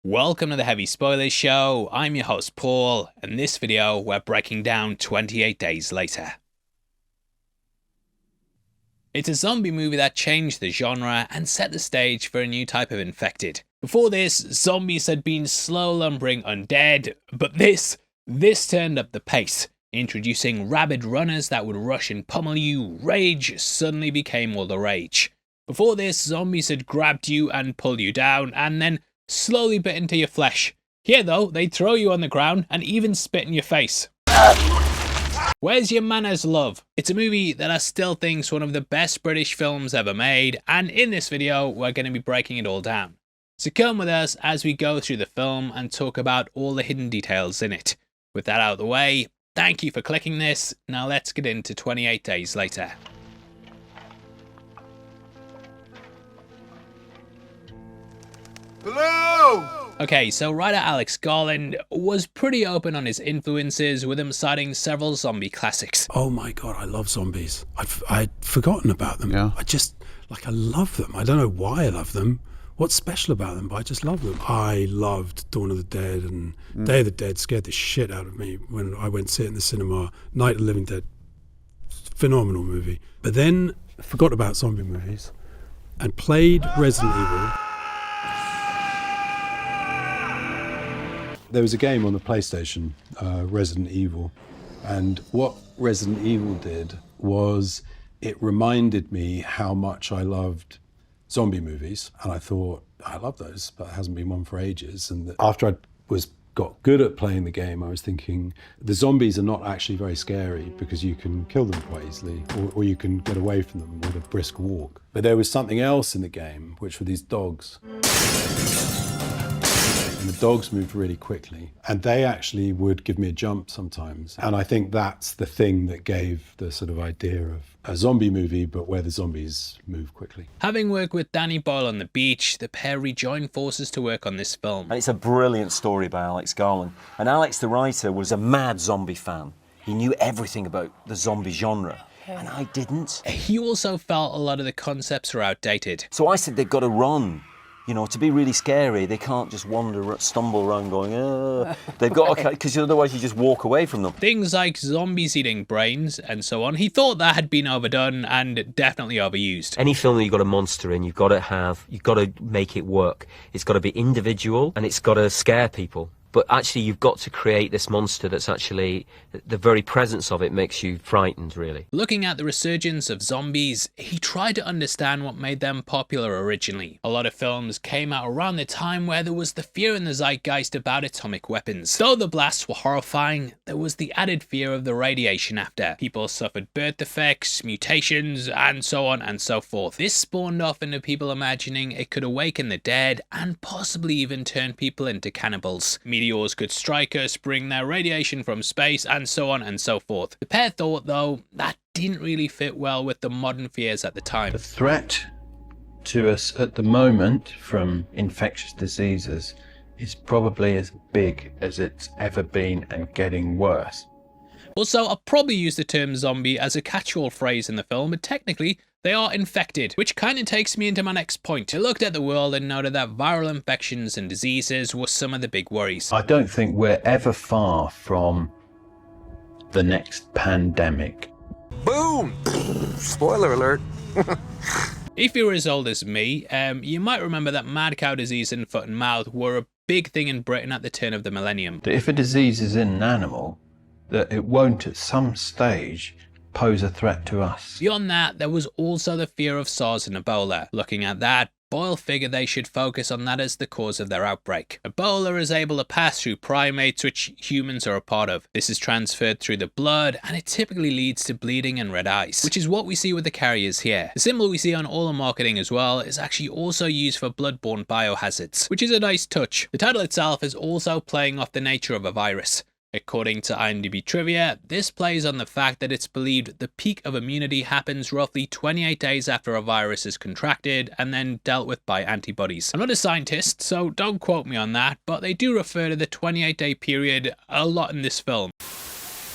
Welcome to the Heavy Spoilers Show. I'm your host Paul, and in this video we're breaking down 28 Days Later. It's a zombie movie that changed the genre and set the stage for a new type of infected. Before this, zombies had been slow lumbering undead, but this turned up the pace. Introducing rabid runners that would rush and pummel you, rage suddenly became all the rage. Before this, zombies had grabbed you and pulled you down, and then slowly bit into your flesh. Here though, they'd throw you on the ground and even spit in your face. Where's your manners, love? It's a movie that I still think's one of the best British films ever made, and in this video we're going to be breaking it all down. So come with us as we go through the film and talk about all the hidden details in it. With that out of the way, thank you for clicking this. Now let's get into 28 Days Later. Hello! Okay, so writer Alex Garland was pretty open on his influences, with him citing several zombie classics. Oh my god, I love zombies. I'd forgotten about them. Yeah. I love them. I don't know why I love them. What's special about them, but I just love them. I loved Dawn of the Dead, and Day of the Dead scared the shit out of me when I went to see it in the cinema. Night of the Living Dead, phenomenal movie. But then I forgot about zombie movies and played Resident Evil. There was a game on the PlayStation, Resident Evil, and what Resident Evil did was it reminded me how much I loved zombie movies, and I thought, I love those, but there hasn't been one for ages. And after I got good at playing the game, I was thinking, the zombies are not actually very scary because you can kill them quite easily, or you can get away from them with a brisk walk. But there was something else in the game, which were these dogs. And the dogs moved really quickly, and they actually would give me a jump sometimes. And I think that's the thing that gave the sort of idea of a zombie movie, but where the zombies move quickly. Having worked with Danny Boyle on the beach, the pair rejoined forces to work on this film. And it's a brilliant story by Alex Garland. And Alex, the writer, was a mad zombie fan. He knew everything about the zombie genre, and I didn't. He also felt a lot of the concepts are outdated. So I said they've got to run. You know, to be really scary, they can't just stumble around going, They've got to, because otherwise you just walk away from them. Things like zombies eating brains and so on, he thought that had been overdone and definitely overused. Any film that you've got a monster in, you've got to make it work. It's got to be individual and it's got to scare people. But actually, you've got to create this monster that's actually, the very presence of it makes you frightened, really. Looking at the resurgence of zombies, he tried to understand what made them popular originally. A lot of films came out around the time where there was the fear in the zeitgeist about atomic weapons. Though the blasts were horrifying, there was the added fear of the radiation after. People suffered birth defects, mutations, and so on and so forth. This spawned off into people imagining it could awaken the dead and possibly even turn people into cannibals. Meteors could strike us, bring their radiation from space, and so on and so forth. The pair thought, though, that didn't really fit well with the modern fears at the time. The threat to us at the moment from infectious diseases is probably as big as it's ever been and getting worse. Also, I'll probably use the term zombie as a catch-all phrase in the film, but technically, they are infected, which kind of takes me into my next point. I looked at the world and noted that viral infections and diseases were some of the big worries. I don't think we're ever far from the next pandemic. Boom! Spoiler alert. If you're as old as me, you might remember that mad cow disease and foot and mouth were a big thing in Britain at the turn of the millennium. That if a disease is in an animal, that it won't at some stage pose a threat to us. Beyond that, there was also the fear of SARS and Ebola. Looking at that, Boyle figured they should focus on that as the cause of their outbreak. Ebola is able to pass through primates, which humans are a part of. This is transferred through the blood, and it typically leads to bleeding and red eyes, which is what we see with the carriers here. The symbol we see on all the marketing as well is actually also used for bloodborne biohazards, which is a nice touch. The title itself is also playing off the nature of a virus. According to IMDb trivia, this plays on the fact that it's believed the peak of immunity happens roughly 28 days after a virus is contracted and then dealt with by antibodies. I'm not a scientist, so don't quote me on that, but they do refer to the 28-day period a lot in this film.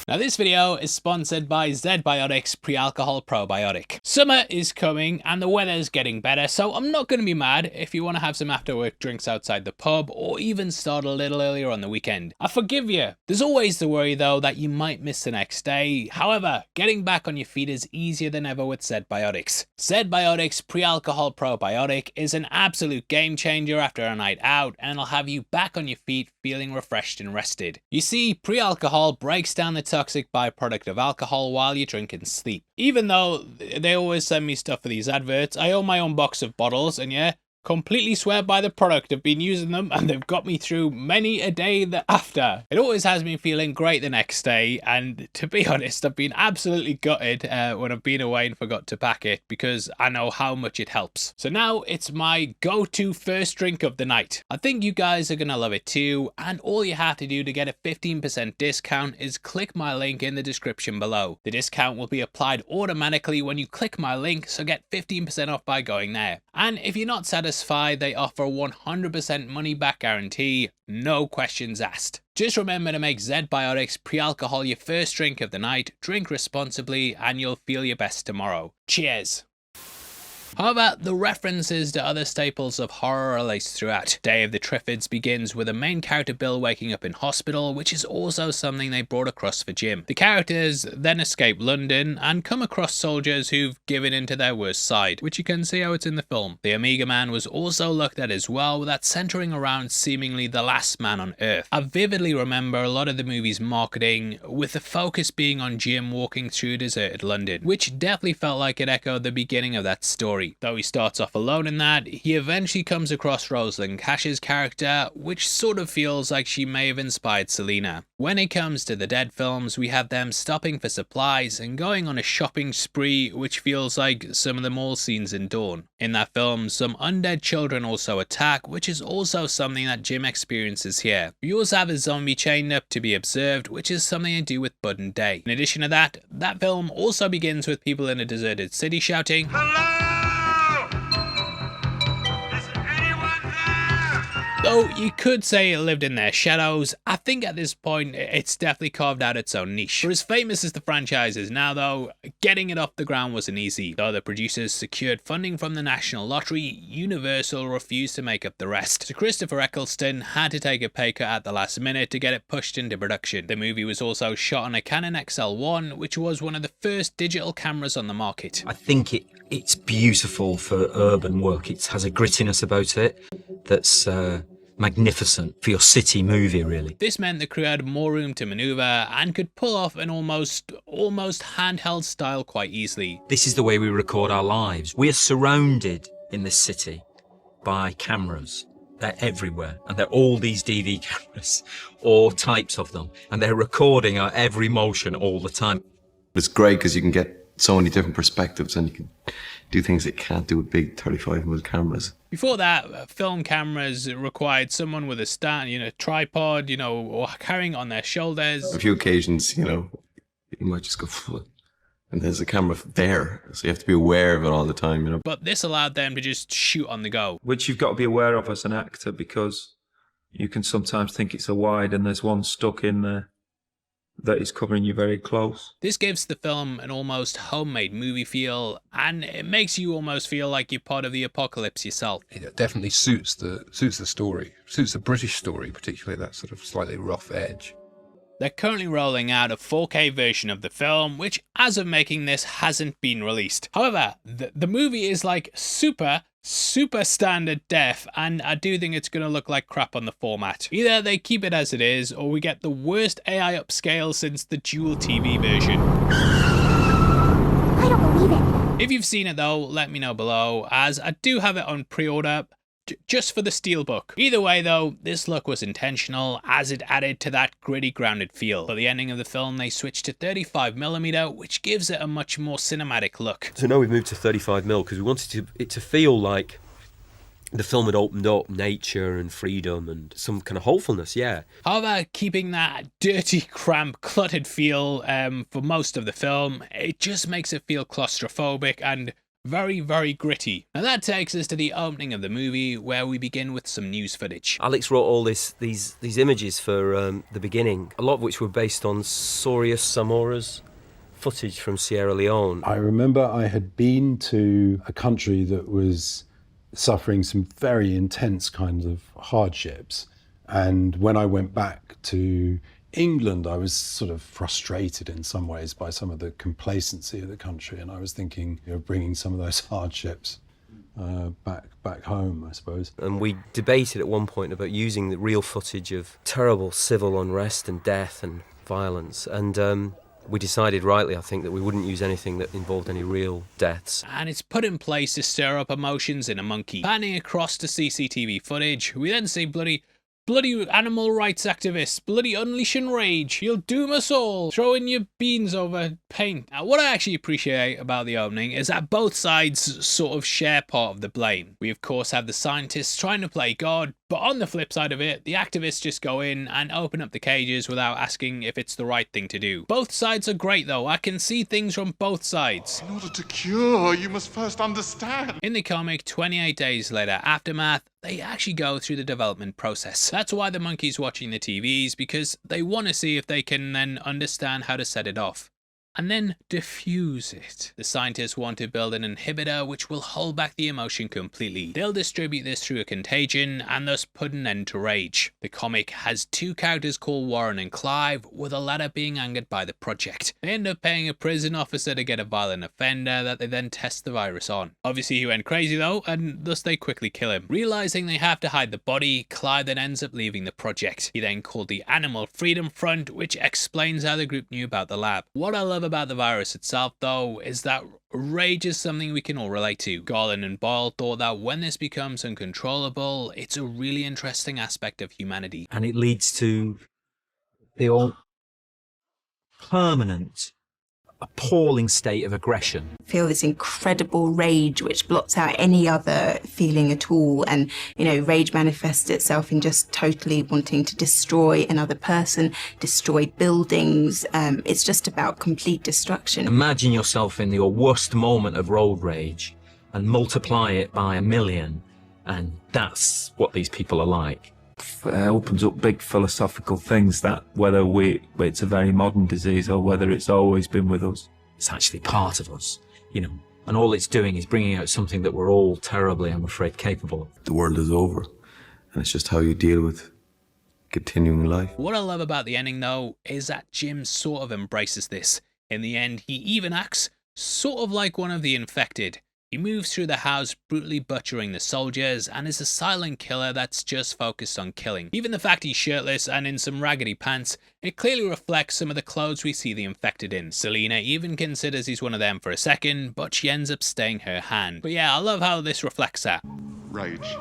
Now this video is sponsored by Zed Biotics pre-alcohol probiotic. Summer is coming and the weather's getting better, so I'm not going to be mad if you want to have some after work drinks outside the pub or even start a little earlier on the weekend. I forgive you. There's always the worry though that you might miss the next day. However, getting back on your feet is easier than ever with Zed Biotics. Zed Biotics pre-alcohol probiotic is an absolute game changer after a night out, and it'll have you back on your feet feeling refreshed and rested. You see, pre-alcohol breaks down the toxic byproduct of alcohol while you drink and sleep. Even though they always send me stuff for these adverts, I own my own box of bottles, and yeah, completely swear by the product. I've been using them and they've got me through many a day after. It always has me feeling great the next day, and to be honest, I've been absolutely gutted when I've been away and forgot to pack it because I know how much it helps. So now it's my go-to first drink of the night. I think you guys are gonna love it too, and all you have to do to get a 15% discount is click my link in the description below. The discount will be applied automatically when you click my link, so get 15% off by going there. And if you're not satisfied, they offer 100% money back guarantee, no questions asked. Just remember to make Zed Biotics pre-alcohol your first drink of the night, drink responsibly, and you'll feel your best tomorrow. Cheers! However, the references to other staples of horror are laced throughout. Day of the Triffids begins with a main character Bill waking up in hospital, which is also something they brought across for Jim. The characters then escape London and come across soldiers who've given into their worst side, which you can see how it's in the film. The Omega Man was also looked at as well, with that centering around seemingly the last man on Earth. I vividly remember a lot of the movie's marketing, with the focus being on Jim walking through deserted London, which definitely felt like it echoed the beginning of that story. Though he starts off alone in that, he eventually comes across Rosalind Cash's character, which sort of feels like she may have inspired Selena. When it comes to the Dead films, we have them stopping for supplies and going on a shopping spree, which feels like some of the mall scenes in Dawn. In that film, some undead children also attack, which is also something that Jim experiences here. We also have a zombie chained up to be observed, which is something to do with Bud and Day. In addition to that, that film also begins with people in a deserted city shouting, "Hello! Though you could say it lived in their shadows, I think at this point it's definitely carved out its own niche. For as famous as the franchise is now though, getting it off the ground wasn't easy. Though the producers secured funding from the National Lottery, Universal refused to make up the rest. So Christopher Eccleston had to take a pay cut at the last minute to get it pushed into production. The movie was also shot on a Canon XL1, which was one of the first digital cameras on the market. I think it's beautiful for urban work. It has a grittiness about it that's magnificent for your city movie, really. This meant the crew had more room to maneuver and could pull off an almost handheld style quite easily. This is the way we record our lives. We are surrounded in this city by cameras. They're everywhere, and they're all these DV cameras, or types of them, and they're recording our every motion all the time. It's great because you can get so many different perspectives and you can do things that you can't do with big 35mm cameras. Before that, film cameras required someone with a stand, tripod, or carrying on their shoulders. A few occasions, you might just go, and there's a camera there, so you have to be aware of it all the time, But this allowed them to just shoot on the go. Which you've got to be aware of as an actor, because you can sometimes think it's a wide and there's one stuck in there that is covering you very close. This gives the film an almost homemade movie feel, and it makes you almost feel like you're part of the apocalypse yourself. It definitely suits the story, suits the British story, particularly that sort of slightly rough edge. They're currently rolling out a 4K version of the film, which as of making this hasn't been released. However, the movie is like super standard def, and I do think it's going to look like crap on the format. Either they keep it as it is, or we get the worst AI upscale since the dual TV version. I don't believe it. If you've seen it though, let me know below, as I do have it on pre-order, just for the steelbook. Either way though, this look was intentional, as it added to that gritty, grounded feel. For the ending of the film, they switched to 35mm, which gives it a much more cinematic look. So now we've moved to 35mm because we wanted it to feel like the film had opened up nature and freedom and some kind of hopefulness, yeah. However, keeping that dirty, cramped, cluttered feel for most of the film, it just makes it feel claustrophobic and Very, very gritty. And that takes us to the opening of the movie, where we begin with some news footage. Alex wrote all these images for the beginning, a lot of which were based on Sorius Samora's footage from Sierra Leone. I remember I had been to a country that was suffering some very intense kinds of hardships. And when I went back to England, I was sort of frustrated in some ways by some of the complacency of the country. And I was thinking of bringing some of those hardships back home, I suppose. And we debated at one point about using the real footage of terrible civil unrest and death and violence. And we decided rightly, I think, that we wouldn't use anything that involved any real deaths. And it's put in place to stir up emotions in a monkey. Panning across to CCTV footage, we then see bloody animal rights activists, bloody unleashing rage. You'll doom us all. Throwing your beans over paint. Now, what I actually appreciate about the opening is that both sides sort of share part of the blame. We of course have the scientists trying to play God, but on the flip side of it, the activists just go in and open up the cages without asking if it's the right thing to do. Both sides are great though. I can see things from both sides. In order to cure, you must first understand. In the comic, 28 Days Later Aftermath, they actually go through the development process. That's why the monkey's watching the TVs, because they want to see if they can then understand how to set it off and then diffuse it. The scientists want to build an inhibitor which will hold back the emotion completely. They'll distribute this through a contagion and thus put an end to rage. The comic has two characters called Warren and Clive, with the latter being angered by the project. They end up paying a prison officer to get a violent offender that they then test the virus on. Obviously he went crazy though, and thus they quickly kill him. Realizing they have to hide the body, Clive then ends up leaving the project. He then called the Animal Freedom Front, which explains how the group knew about the lab. What I love about the virus itself though is that rage is something we can all relate to. Garland and Boyle thought that when this becomes uncontrollable, it's a really interesting aspect of humanity. And it leads to the all permanent, appalling state of aggression. Feel this incredible rage which blots out any other feeling at all, and rage manifests itself in just totally wanting to destroy another person, destroy buildings. It's just about complete destruction. Imagine yourself in your worst moment of road rage and multiply it by 1,000,000, and that's what these people are like. It opens up big philosophical things, that whether it's a very modern disease or whether it's always been with us. It's actually part of us, and all it's doing is bringing out something that we're all terribly, I'm afraid, capable of. The world is over, and it's just how you deal with continuing life. What I love about the ending though is that Jim sort of embraces this. In the end, he even acts sort of like one of the infected. He moves through the house, brutally butchering the soldiers, and is a silent killer that's just focused on killing. Even the fact he's shirtless and in some raggedy pants, it clearly reflects some of the clothes we see the infected in. Selena even considers he's one of them for a second, but she ends up staying her hand. But yeah, I love how this reflects that. Rage.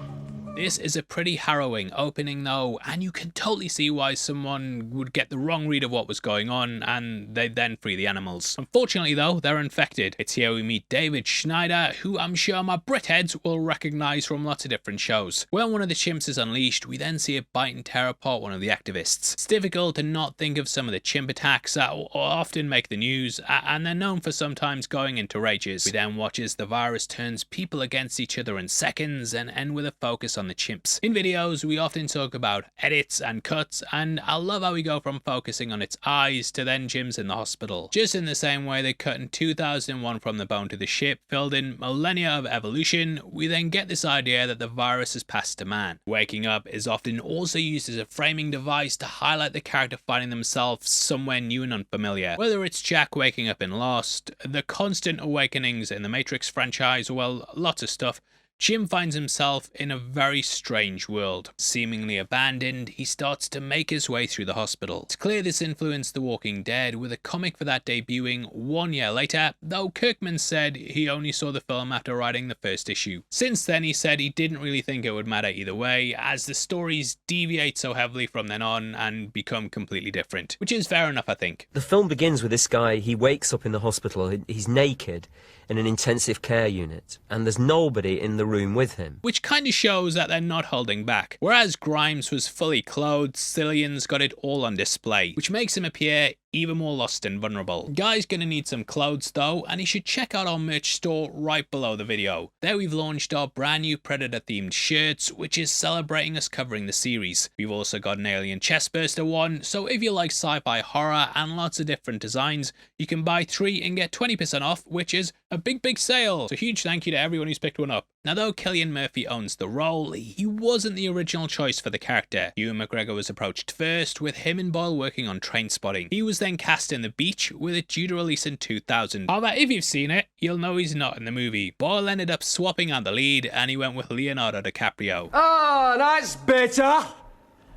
This is a pretty harrowing opening though, and you can totally see why someone would get the wrong read of what was going on and they'd then free the animals. Unfortunately though, they're infected. It's here we meet David Schneider, who I'm sure my Brit heads will recognise from lots of different shows. When one of the chimps is unleashed, we then see it bite and tear apart one of the activists. It's difficult to not think of some of the chimp attacks that often make the news, and they're known for sometimes going into rages. We then watch as the virus turns people against each other in seconds and end with a focus on the chimps. In videos, we often talk about edits and cuts, and I love how we go from focusing on its eyes to then Jim's in the hospital. Just in the same way they cut in 2001 from the bone to the ship, filled in millennia of evolution, we then get this idea that the virus has passed to man. Waking up is often also used as a framing device to highlight the character finding themselves somewhere new and unfamiliar. Whether it's Jack waking up in Lost, the constant awakenings in the Matrix franchise, well, lots of stuff, Jim finds himself in a very strange world. Seemingly abandoned, he starts to make his way through the hospital. It's clear this influenced The Walking Dead, with a comic for that debuting 1 year later, though Kirkman said he only saw the film after writing the first issue. Since then, he said he didn't really think it would matter either way, as the stories deviate so heavily from then on and become completely different. Which is fair enough, I think. The film begins with this guy, he wakes up in the hospital, he's naked in an intensive care unit, and there's nobody in the room with him. Which kind of shows that they're not holding back. Whereas Grimes was fully clothed, Cillian's got it all on display, which makes him appear even more lost and vulnerable. Guy's gonna need some clothes though, and he should check out our merch store right below the video. There we've launched our brand new Predator themed shirts, which is celebrating us covering the series. We've also got an Alien Chestburster one, so if you like sci-fi horror and lots of different designs, you can buy 3 and get 20% off, which is a big sale. So huge thank you to everyone who's picked one up. Now though Killian Murphy owns the role, he wasn't the original choice for the character. Ewan McGregor was approached first, with him and Boyle working on Trainspotting. He was then cast in The Beach, with it due to release in 2000. However, if you've seen it, you'll know he's not in the movie. Boyle ended up swapping out the lead, and he went with Leonardo DiCaprio. Oh, that's better.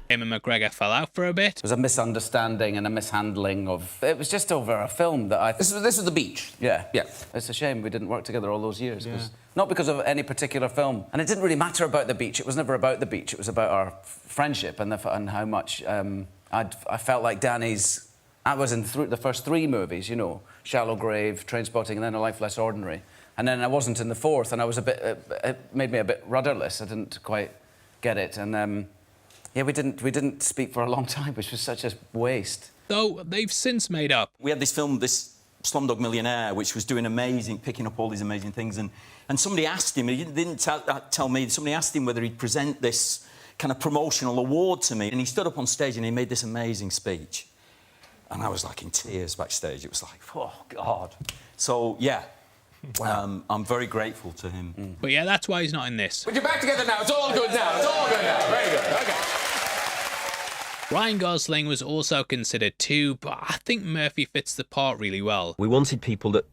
Him and McGregor fell out for a bit. It was a misunderstanding and a mishandling of... It was just over a film that I... This was The Beach. Yeah. It's a shame we didn't work together all those years. Yeah. Not because of any particular film. And it didn't really matter about the beach. It was never about the beach. It was about our friendship and how much I felt like Danny's... I was in the first 3 movies, you know, Shallow Grave, Trainspotting, and then A Life Less Ordinary. And then I wasn't in the 4th, and I was a bit... it made me a bit rudderless. I didn't quite get it. And... yeah, we didn't speak for a long time, which was such a waste. Though they've since made up. We had this film, this Slumdog Millionaire, which was doing amazing, picking up all these amazing things, and somebody asked him, he didn't tell me, somebody asked him whether he'd present this kind of promotional award to me, and he stood up on stage and he made this amazing speech. And I was like in tears backstage. It was like, oh, God. So, yeah. I'm very grateful to him. But yeah, that's why he's not in this. But you're back together now. It's all good now. It's all good now. Very good. Okay. Ryan Gosling was also considered too, but I think Murphy fits the part really well. We wanted people that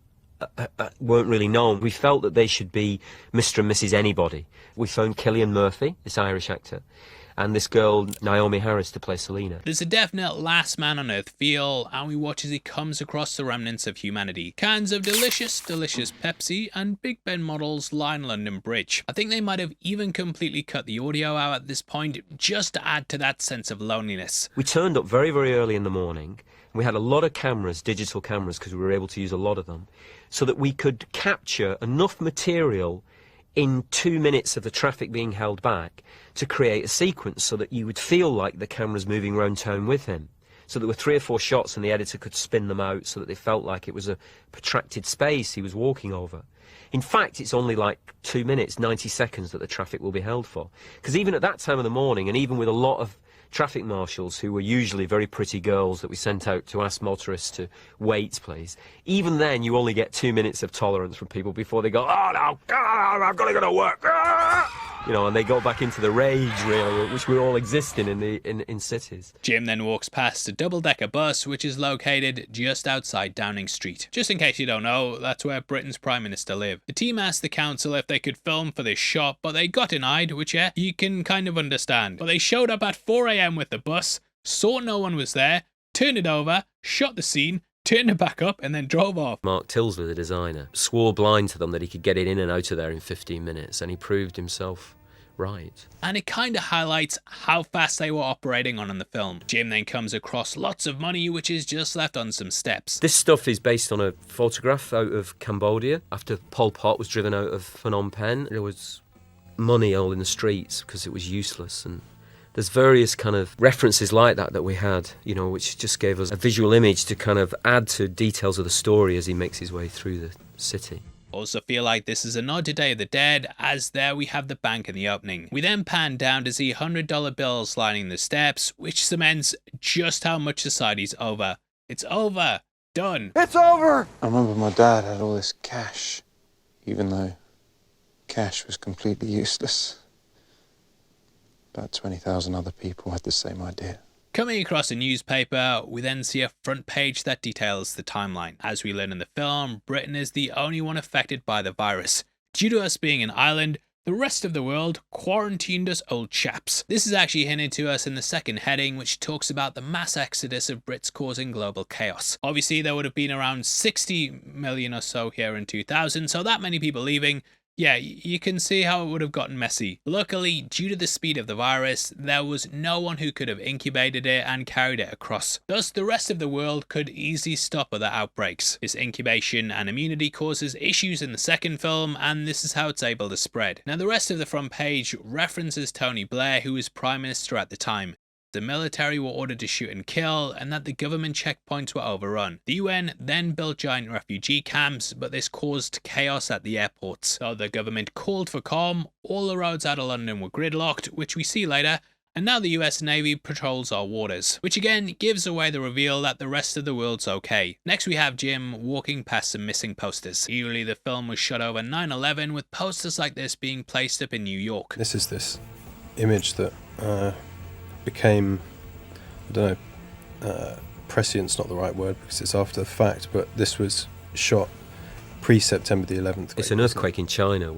weren't really known. We felt that they should be Mr. and Mrs. Anybody. We found Killian Murphy, this Irish actor, and this girl, Naomi Harris, to play Selena. There's a definite last man on earth feel, and we watch as he comes across the remnants of humanity. Cans of delicious Pepsi and Big Ben models line London Bridge. I think they might have even completely cut the audio out at this point, just to add to that sense of loneliness. We turned up very, very early in the morning. We had a lot of cameras, digital cameras, because we were able to use a lot of them, so that we could capture enough material in 2 minutes of the traffic being held back to create a sequence so that you would feel like the camera's moving around town with him. So there were 3 or 4 shots and the editor could spin them out so that they felt like it was a protracted space he was walking over. In fact, it's only like 2 minutes, 90 seconds that the traffic will be held for. Because even at that time of the morning, and even with a lot of traffic marshals who were usually very pretty girls that we sent out to ask motorists to wait, please, even then you only get 2 minutes of tolerance from people before they go, oh no, I've got to go to work, you know, and they go back into the rage, really, which we're all existing in cities. Jim then walks past a double-decker bus which is located just outside Downing Street. Just in case you don't know, that's where Britain's Prime Minister lived. The team asked the council if they could film for this shot, but they got denied, which yeah, you can kind of understand. But they showed up at 4 AM with the bus, saw no one was there, turned it over, shot the scene, turned it back up and then drove off. Mark Tilsley, the designer, swore blind to them that he could get it in and out of there in 15 minutes, and he proved himself right. And it kind of highlights how fast they were operating on in the film. Jim then comes across lots of money which is just left on some steps. This stuff is based on a photograph out of Cambodia after Pol Pot was driven out of Phnom Penh. There was money all in the streets because it was useless, and there's various kind of references like that we had, you know, which just gave us a visual image to kind of add to details of the story as he makes his way through the city. Also feel like this is a nod to Day of the Dead, as there we have the bank in the opening. We then pan down to see $100 bills lining the steps, which cements just how much society's over. It's over. Done. It's over! I remember my dad had all this cash, even though cash was completely useless. About 20,000 other people had the same idea. Coming across a newspaper, we then see a front page that details the timeline. As we learn in the film, Britain is the only one affected by the virus. Due to us being an island, the rest of the world quarantined us old chaps. This is actually hinted to us in the second heading, which talks about the mass exodus of Brits causing global chaos. Obviously, there would have been around 60 million or so here in 2000, so that many people leaving, yeah, you can see how it would have gotten messy. Luckily, due to the speed of the virus, there was no one who could have incubated it and carried it across. Thus, the rest of the world could easily stop other outbreaks. This incubation and immunity causes issues in the second film, and this is how it's able to spread. Now, the rest of the front page references Tony Blair, who was Prime Minister at the time. the military were ordered to shoot and kill, and that the government checkpoints were overrun. The UN then built giant refugee camps, but this caused chaos at the airports. So the government called for calm, all the roads out of London were gridlocked, which we see later, and now the US Navy patrols our waters, which again gives away the reveal that the rest of the world's okay. Next we have Jim walking past some missing posters. Usually the film was shot over 9/11, with posters like this being placed up in New York. This is this image that became, I don't know, prescient's not the right word because it's after the fact, but this was shot pre-September the 11th. It's an earthquake in China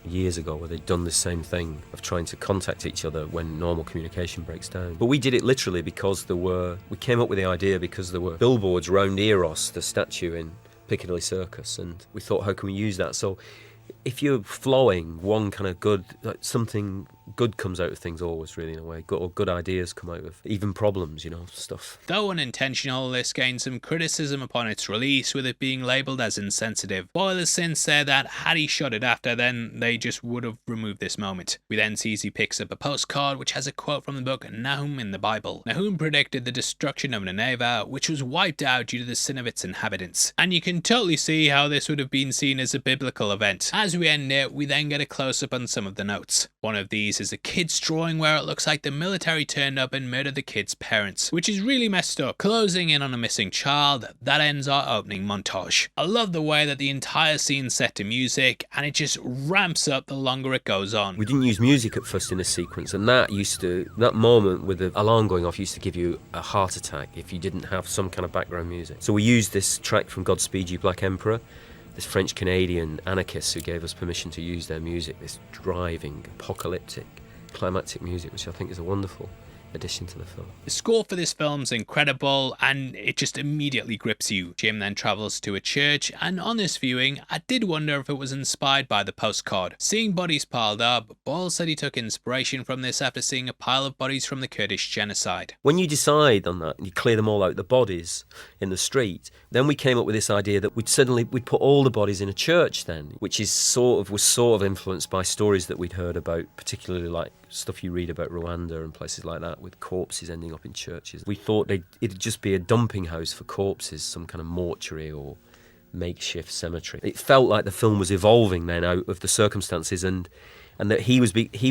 years ago where they'd done the same thing of trying to contact each other when normal communication breaks down. But we did it literally because we came up with the idea because there were billboards round Eros, the statue in Piccadilly Circus, and we thought, how can we use that? So if you're flowing, one kind of good, like something good comes out of things always, really, in a way. Good ideas come out of even problems, stuff. Though unintentional, this gained some criticism upon its release, with it being labelled as insensitive. Boyle has since said that had he shot it after, then they just would have removed this moment. We then see he picks up a postcard which has a quote from the book Nahum in the Bible. Nahum predicted the destruction of Nineveh, which was wiped out due to the sin of its inhabitants. And you can totally see how this would have been seen as a biblical event. As we end it, we then get a close-up on some of the notes. One of these is a kid's drawing where it looks like the military turned up and murdered the kid's parents, which is really messed up. Closing in on a missing child, that ends our opening montage. I love the way that the entire scene's set to music, and it just ramps up the longer it goes on. We didn't use music at first in this sequence, and that moment with the alarm going off used to give you a heart attack if you didn't have some kind of background music. So we used this track from Godspeed You Black Emperor, this French-Canadian anarchists who gave us permission to use their music, this driving, apocalyptic, climactic music, which I think is a wonderful addition to the film. The score for this film's incredible, and it just immediately grips you. Jim then travels to a church, and on this viewing, I did wonder if it was inspired by the postcard. Seeing bodies piled up, Boyle said he took inspiration from this after seeing a pile of bodies from the Kurdish genocide. When you decide on that and you clear them all out, the bodies in the street, then we came up with this idea that we'd put all the bodies in a church then, which was sort of influenced by stories that we'd heard about, particularly like stuff you read about Rwanda and places like that, with corpses ending up in churches. We thought it'd just be a dumping house for corpses, some kind of mortuary or makeshift cemetery. It felt like the film was evolving then out of the circumstances, and that he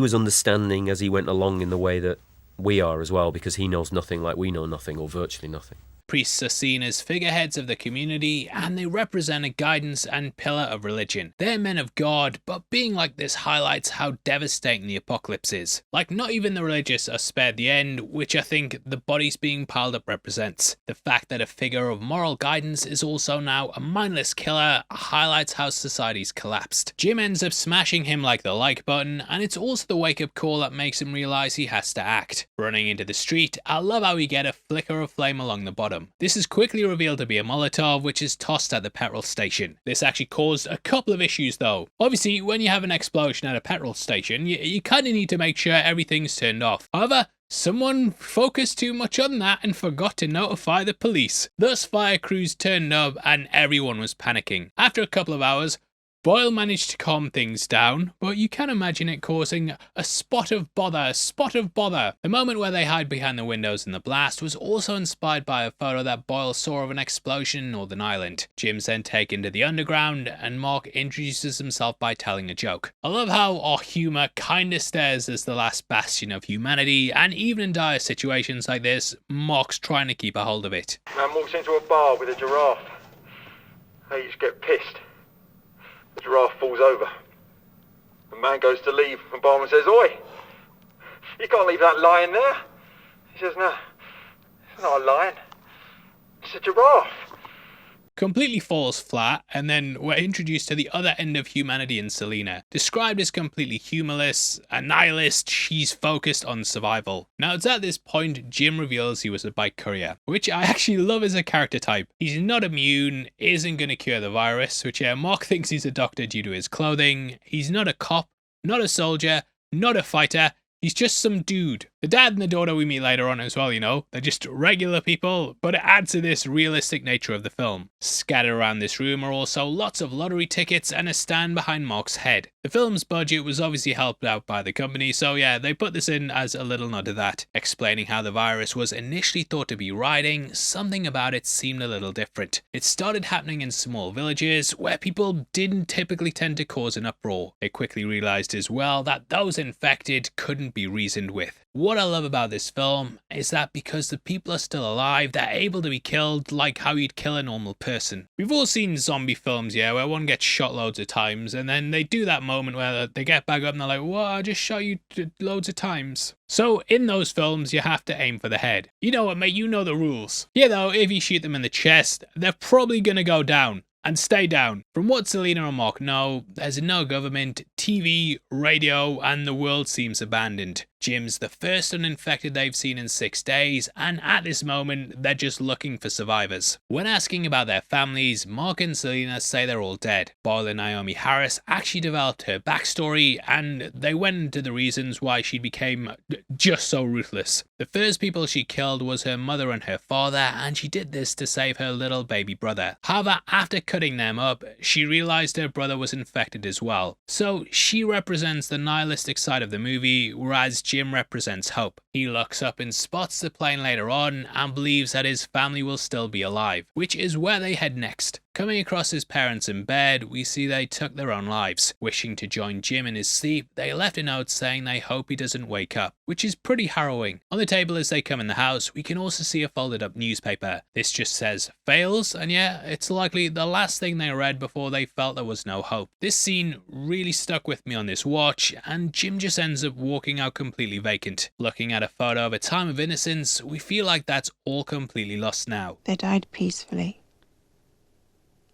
was understanding as he went along in the way that we are as well, because he knows nothing like we know nothing, or virtually nothing. Priests are seen as figureheads of the community, and they represent a guidance and pillar of religion. They're men of God, but being like this highlights how devastating the apocalypse is. Like, not even the religious are spared the end, which I think the bodies being piled up represents. The fact that a figure of moral guidance is also now a mindless killer highlights how society's collapsed. Jim ends up smashing him like the like button, and it's also the wake-up call that makes him realise he has to act. Running into the street, I love how we get a flicker of flame along the bottom. This is quickly revealed to be a Molotov, which is tossed at the petrol station. This actually caused a couple of issues though. Obviously, when you have an explosion at a petrol station, you kind of need to make sure everything's turned off. However, someone focused too much on that and forgot to notify the police. Thus, fire crews turned up and everyone was panicking. After a couple of hours, Boyle managed to calm things down, but you can imagine it causing a spot of bother. The moment where they hide behind the windows in the blast was also inspired by a photo that Boyle saw of an explosion in Northern Ireland. Jim's then taken to the underground, and Mark introduces himself by telling a joke. I love how our humour kinda stares as the last bastion of humanity, and even in dire situations like this, Mark's trying to keep a hold of it. Man walks into a bar with a giraffe. They just get pissed. The giraffe falls over. The man goes to leave, and barman says, "Oi, you can't leave that lion there." He says, "No, it's not a lion. It's a giraffe." Completely falls flat, and then we're introduced to the other end of humanity in Selena. Described as completely humorless, a nihilist, she's focused on survival. Now it's at this point Jim reveals he was a bike courier, which I actually love as a character type. He's not immune, isn't going to cure the virus, which Mark thinks he's a doctor due to his clothing. He's not a cop, not a soldier, not a fighter. He's just some dude The dad and the daughter we meet later on as well, you know, they're just regular people, but it adds to this realistic nature of the film. Scattered around this room are also lots of lottery tickets and a stand behind Mark's head. The film's budget was obviously helped out by the company, so yeah, they put this in as a little nod to that, explaining how the virus was initially thought to be riding. Something about it seemed a little different. It started happening in small villages where people didn't typically tend to cause an uproar. They quickly realized as well that those infected couldn't be reasoned with. What I love about this film is that because the people are still alive, they're able to be killed like how you'd kill a normal person. We've all seen zombie films, yeah, where one gets shot loads of times and then they do that moment where they get back up and they're like, "What? I just shot you loads of times." So in those films, you have to aim for the head. You know what, mate, you know the rules. Yeah, though, if you shoot them in the chest, they're probably gonna go down. And stay down. From what Selena and Mark know, there's no government, TV, radio, and the world seems abandoned. Jim's the first uninfected they've seen in 6 days, and at this moment, they're just looking for survivors. When asking about their families, Mark and Selena say they're all dead. Boiler Naomi Harris actually developed her backstory, and they went into the reasons why she became just so ruthless. The first people she killed was her mother and her father, and she did this to save her little baby brother. However, after cutting them up, she realized her brother was infected as well. So she represents the nihilistic side of the movie, whereas Jim represents hope. He looks up and spots the plane later on and believes that his family will still be alive, which is where they head next. Coming across his parents in bed, we see they took their own lives. Wishing to join Jim in his sleep, they left a note saying they hope he doesn't wake up, which is pretty harrowing. On the table as they come in the house, we can also see a folded up newspaper. This just says fails, and yeah, it's likely the last thing they read before they felt there was no hope. This scene really stuck with me on this watch, and Jim just ends up walking out completely vacant. Looking at a photo of a time of innocence, we feel like that's all completely lost now. They died peacefully.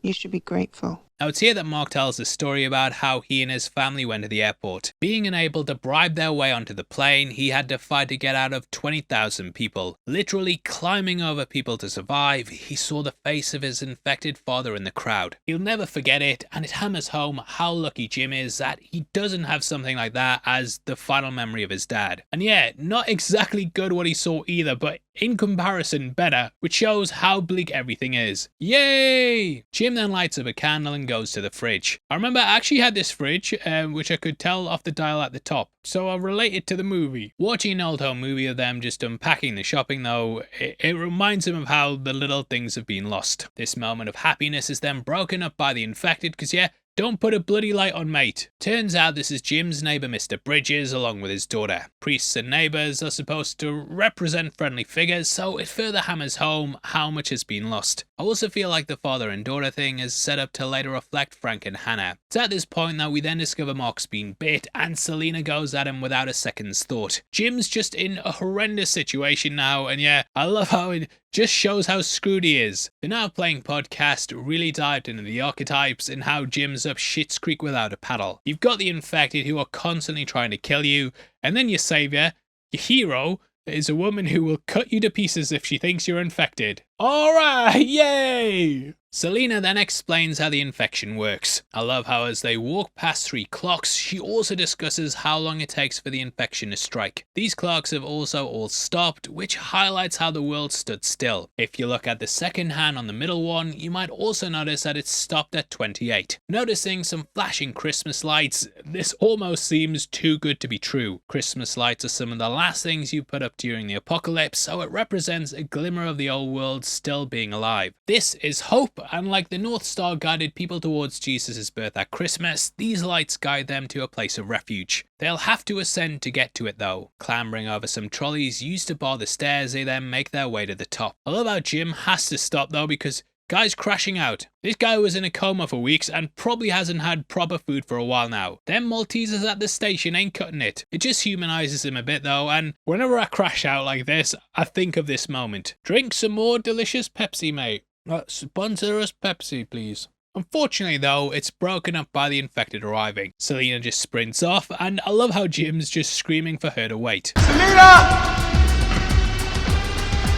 You should be grateful. Now it's here that Mark tells the story about how he and his family went to the airport. Being unable to bribe their way onto the plane, he had to fight to get out of 20,000 people. Literally climbing over people to survive, he saw the face of his infected father in the crowd. He'll never forget it, and it hammers home how lucky Jim is that he doesn't have something like that as the final memory of his dad. And yeah, not exactly good what he saw either, but in comparison better, which shows how bleak everything is. Yay! Jim then lights up a candle and goes to the fridge. I remember I actually had this fridge, which I could tell off the dial at the top, so I relate it to the movie. Watching an old home movie of them just unpacking the shopping though, it reminds him of how the little things have been lost. This moment of happiness is then broken up by the infected, because yeah, don't put a bloody light on, mate. Turns out this is Jim's neighbour Mr. Bridges along with his daughter. Priests and neighbours are supposed to represent friendly figures, so it further hammers home how much has been lost. I also feel like the father and daughter thing is set up to later reflect Frank and Hannah. It's at this point that we then discover Mark's been bit and Selena goes at him without a second's thought. Jim's just in a horrendous situation now, and yeah, I love how it just shows how screwed he is. The Now Playing podcast really dived into the archetypes and how Jim's up shit's creek without a paddle. You've got the infected who are constantly trying to kill you, and then your saviour, your hero, is a woman who will cut you to pieces if she thinks you're infected. Alright, yay! Selena then explains how the infection works. I love how as they walk past 3 clocks, she also discusses how long it takes for the infection to strike. These clocks have also all stopped, which highlights how the world stood still. If you look at the second hand on the middle one, you might also notice that it stopped at 28. Noticing some flashing Christmas lights, this almost seems too good to be true. Christmas lights are some of the last things you put up during the apocalypse, so it represents a glimmer of the old world still being alive. This is hope, and like the North Star guided people towards Jesus' birth at Christmas, these lights guide them to a place of refuge. They'll have to ascend to get to it though. Clambering over some trolleys used to bar the stairs, they then make their way to the top. I love how Jim has to stop though, because guy's crashing out. This guy was in a coma for weeks and probably hasn't had proper food for a while now. Them Maltesers at the station ain't cutting it. It just humanizes him a bit though, and whenever I crash out like this, I think of this moment. Drink some more delicious Pepsi, mate. Sponsor us Pepsi, please. Unfortunately though, it's broken up by the infected arriving. Selena just sprints off, and I love how Jim's just screaming for her to wait. Selena!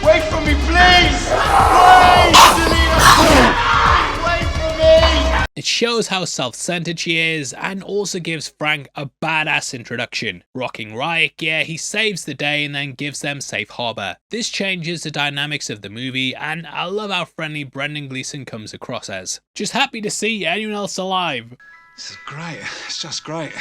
Wait for me, please! Wait, Selena! Wait for me! It's shows how self-centered she is and also gives Frank a badass introduction. Rocking right, yeah, he saves the day and then gives them safe harbor. This changes the dynamics of the movie, and I love how friendly Brendan Gleeson comes across as. Just happy to see anyone else alive. This is great. It's just great.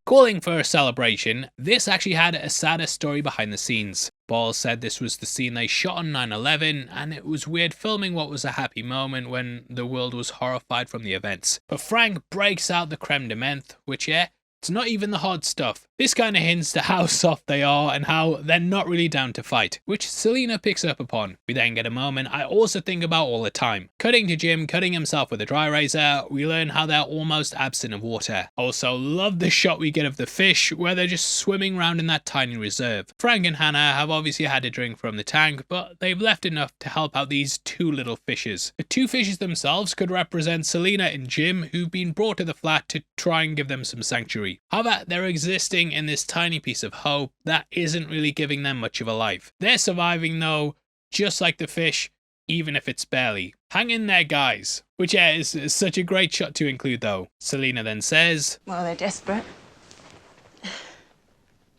Calling for a celebration, this actually had a sadder story behind the scenes. Ball said this was the scene they shot on 9/11, and it was weird filming what was a happy moment when the world was horrified from the events. But Frank breaks out the creme de menthe, which, yeah, it's not even the hard stuff. This kind of hints to how soft they are and how they're not really down to fight, which Selena picks up upon. We then get a moment I also think about all the time. Cutting to Jim cutting himself with a dry razor, we learn how they're almost absent of water. Also love the shot we get of the fish where they're just swimming around in that tiny reserve. Frank and Hannah have obviously had a drink from the tank, but they've left enough to help out these two little fishes. The two fishes themselves could represent Selena and Jim, who've been brought to the flat to try and give them some sanctuary. However, they're existing in this tiny piece of hope that isn't really giving them much of a life. They're surviving though, just like the fish, even if it's barely. Hang in there, guys. Which is such a great shot to include though. Selena then says, well, they're desperate.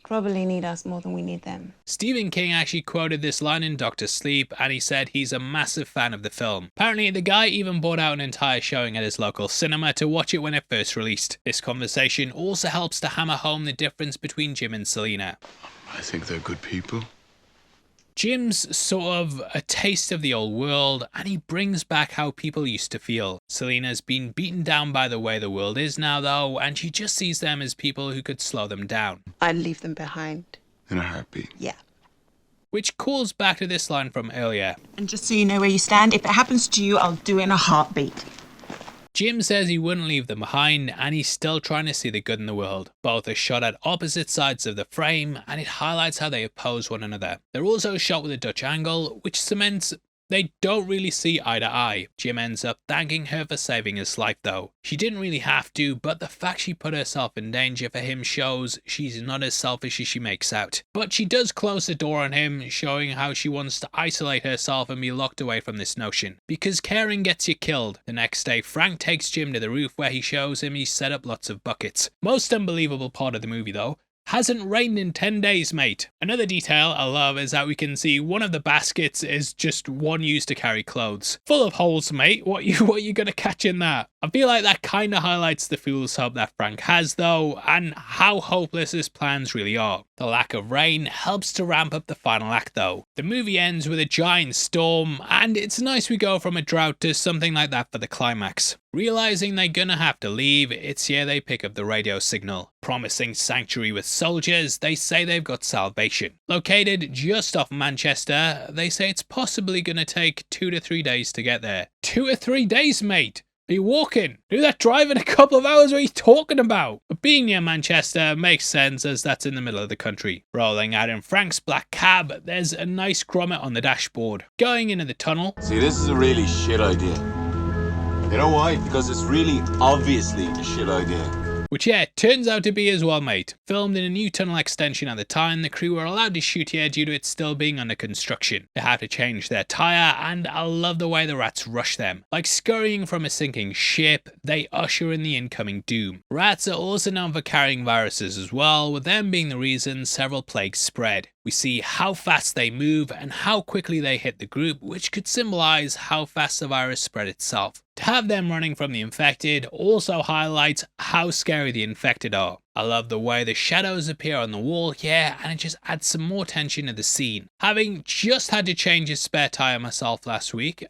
Probably need us more than we need them. Stephen King actually quoted this line in Dr. Sleep, and he said he's a massive fan of the film. Apparently the guy even bought out an entire showing at his local cinema to watch it when it first released. This conversation also helps to hammer home the difference between Jim and Selena. I think they're good people. Jim's sort of a taste of the old world, and he brings back how people used to feel. Selena's been beaten down by the way the world is now though, and she just sees them as people who could slow them down. I'd leave them behind. In a heartbeat. Yeah. Which calls back to this line from earlier. And just so you know where you stand, if it happens to you, I'll do it in a heartbeat. Jim says he wouldn't leave them behind, and he's still trying to see the good in the world. Both are shot at opposite sides of the frame, and it highlights how they oppose one another. They're also shot with a Dutch angle, which cements they don't really see eye to eye. Jim ends up thanking her for saving his life though. She didn't really have to, but the fact she put herself in danger for him shows she's not as selfish as she makes out. But she does close the door on him, showing how she wants to isolate herself and be locked away from this notion. Because caring gets you killed. The next day, Frank takes Jim to the roof where he shows him he's set up lots of buckets. Most unbelievable part of the movie though, hasn't rained in 10 days, mate. Another detail I love is that we can see one of the baskets is just one used to carry clothes. Full of holes, mate. What you gonna catch in that? I feel like that kind of highlights the fool's hope that Frank has though, and how hopeless his plans really are. The lack of rain helps to ramp up the final act though. The movie ends with a giant storm, and it's nice we go from a drought to something like that for the climax. Realizing they're gonna have to leave, it's here they pick up the radio signal. Promising sanctuary with soldiers, they say they've got salvation. Located just off Manchester, they say it's possibly gonna take 2 to 3 days to get there. 2 or 3 days, mate? Are you walking? Do that drive in a couple of hours? What are you talking about? But being near Manchester makes sense as that's in the middle of the country. Rolling out in Frank's black cab, there's a nice grommet on the dashboard. Going into the tunnel. See, this is a really shit idea. You know why? Because it's really obviously a shit idea. Which, yeah, turns out to be as well, mate. Filmed in a new tunnel extension at the time, the crew were allowed to shoot here due to it still being under construction. They had to change their tyre, and I love the way the rats rush them. Like scurrying from a sinking ship, they usher in the incoming doom. Rats are also known for carrying viruses as well, with them being the reason several plagues spread. We see how fast they move and how quickly they hit the group, which could symbolize how fast the virus spread itself. To have them running from the infected also highlights how scary the infected are. I love the way the shadows appear on the wall here, and it just adds some more tension to the scene. Having just had to change a spare tyre myself last week,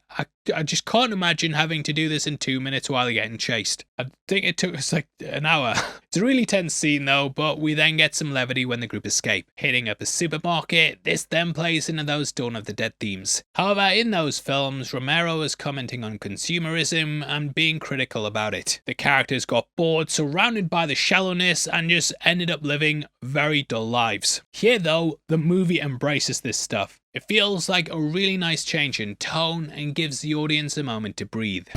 I just can't imagine having to do this in 2 minutes while getting chased. I think it took us like an hour. It's a really tense scene though, but we then get some levity when the group escape. Hitting up a supermarket, this then plays into those Dawn of the Dead themes. However, in those films, Romero was commenting on consumerism and being critical about it. The characters got bored, surrounded by the shallowness, and just ended up living very dull lives. Here though, the movie embraces this stuff. It feels like a really nice change in tone and gives the audience a moment to breathe.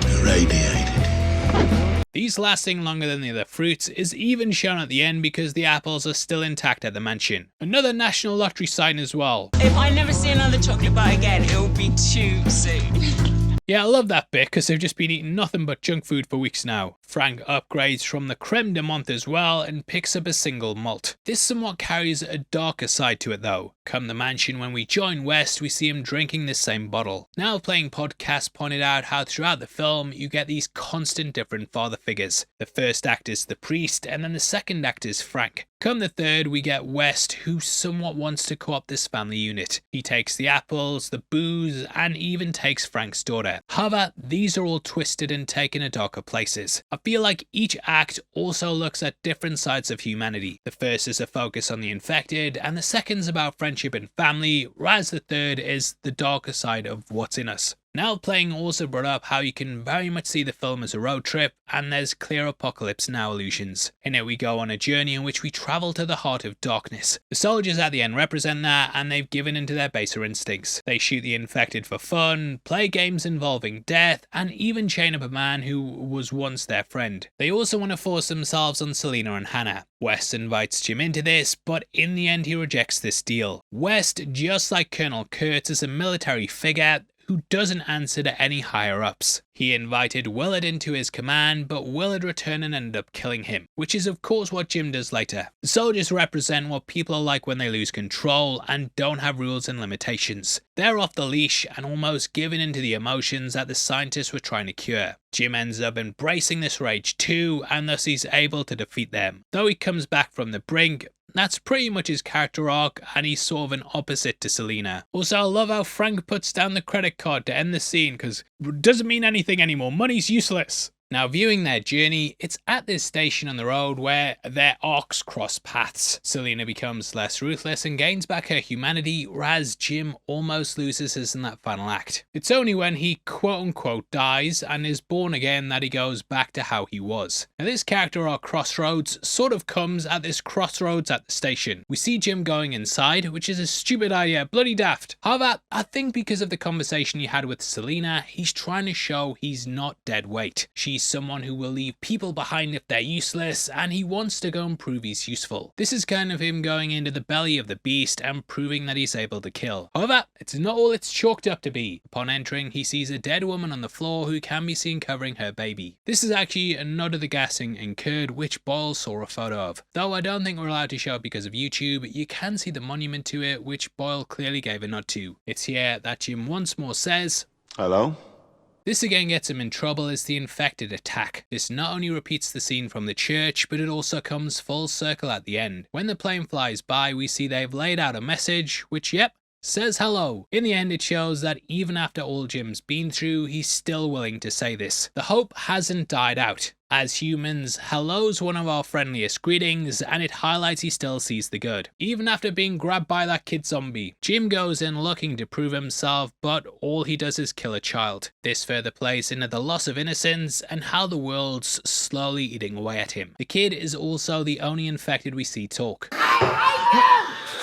Irradiated. These lasting longer than the other fruits is even shown at the end because the apples are still intact at the mansion. Another National Lottery sign as well. If I never see another chocolate bar again, it will be too soon. Yeah, I love that bit because they've just been eating nothing but junk food for weeks now. Frank upgrades from the creme de menthe as well and picks up a single malt. This somewhat carries a darker side to it though. Come the mansion, when we join West, we see him drinking this same bottle. Now Playing Podcast pointed out how throughout the film you get these constant different father figures. The first act is the priest and then the second act is Frank. Come the third, we get West, who somewhat wants to co-opt this family unit. He takes the apples, the booze, and even takes Frank's daughter. However, these are all twisted and taken to darker places. I feel like each act also looks at different sides of humanity. The first is a focus on the infected, and the second's about friendship and family, whereas the third is the darker side of what's in us. Now Playing also brought up how you can very much see the film as a road trip, and there's clear apocalypse now illusions. In it we go on a journey in which we travel to the heart of darkness. The soldiers at the end represent that, and they've given into their baser instincts. They shoot the infected for fun, play games involving death, and even chain up a man who was once their friend. They also want to force themselves on Selena and Hannah. West invites Jim into this, but in the end he rejects this deal. West, just like Colonel Kurtz, is a military figure who doesn't answer to any higher ups. He invited Willard into his command, but Willard returned and ended up killing him, which is of course what Jim does later. The soldiers represent what people are like when they lose control and don't have rules and limitations. They're off the leash and almost giving into the emotions that the scientists were trying to cure. Jim ends up embracing this rage too, and thus he's able to defeat them. Though he comes back from the brink, that's pretty much his character arc, and he's sort of an opposite to Selena. Also, I love how Frank puts down the credit card to end the scene because it doesn't mean anything anymore. Money's useless. Now, viewing their journey, it's at this station on the road where their arcs cross paths. Selena becomes less ruthless and gains back her humanity, whereas Jim almost loses his in that final act. It's only when he quote-unquote dies and is born again that he goes back to how he was. Now, this character arc Crossroads sort of comes at this crossroads at the station. We see Jim going inside, which is a stupid idea, bloody daft. However, I think because of the conversation he had with Selena, he's trying to show he's not dead weight. She's someone who will leave people behind if they're useless, and he wants to go and prove he's useful. This is kind of him going into the belly of the beast and proving that he's able to kill. However, it's not all it's chalked up to be. Upon entering, he sees a dead woman on the floor who can be seen covering her baby. This is actually a nod of the gassing incurred, which Boyle saw a photo of. Though I don't think we're allowed to show it because of YouTube, you can see the monument to it, which Boyle clearly gave a nod to. It's here that Jim once more says, "Hello?" This again gets him in trouble as the infected attack. This not only repeats the scene from the church, but it also comes full circle at the end. When the plane flies by, we see they've laid out a message, which, yep, says hello. In the end, it shows that even after all Jim's been through, he's still willing to say this. The hope hasn't died out. As humans, hello's one of our friendliest greetings, and it highlights he still sees the good. Even after being grabbed by that kid zombie, Jim goes in looking to prove himself, but all he does is kill a child. This further plays into the loss of innocence and how the world's slowly eating away at him. The kid is also the only infected we see talk.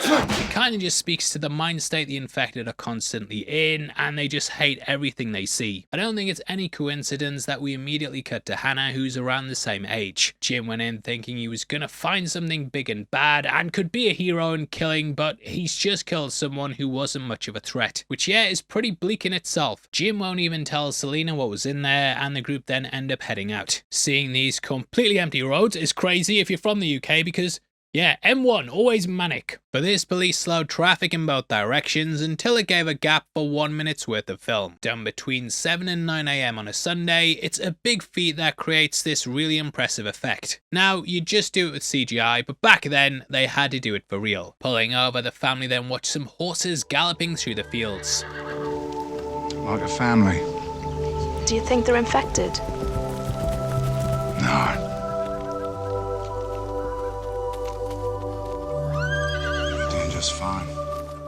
It kind of just speaks to the mind state the infected are constantly in, and they just hate everything they see. I don't think it's any coincidence that we immediately cut to Hannah, who's around the same age. Jim went in thinking he was gonna find something big and bad and could be a hero in killing, but he's just killed someone who wasn't much of a threat, which yeah is pretty bleak in itself. Jim won't even tell Selena what was in there, and the group then end up heading out. Seeing these completely empty roads is crazy if you're from the UK because yeah, M1, always manic. For this, police slowed traffic in both directions until it gave a gap for 1 minute's worth of film. Done between 7 and 9 AM on a Sunday, it's a big feat that creates this really impressive effect. Now, you just do it with CGI, but back then, they had to do it for real. Pulling over, the family then watched some horses galloping through the fields. Like a family. Do you think they're infected? No. Just fine.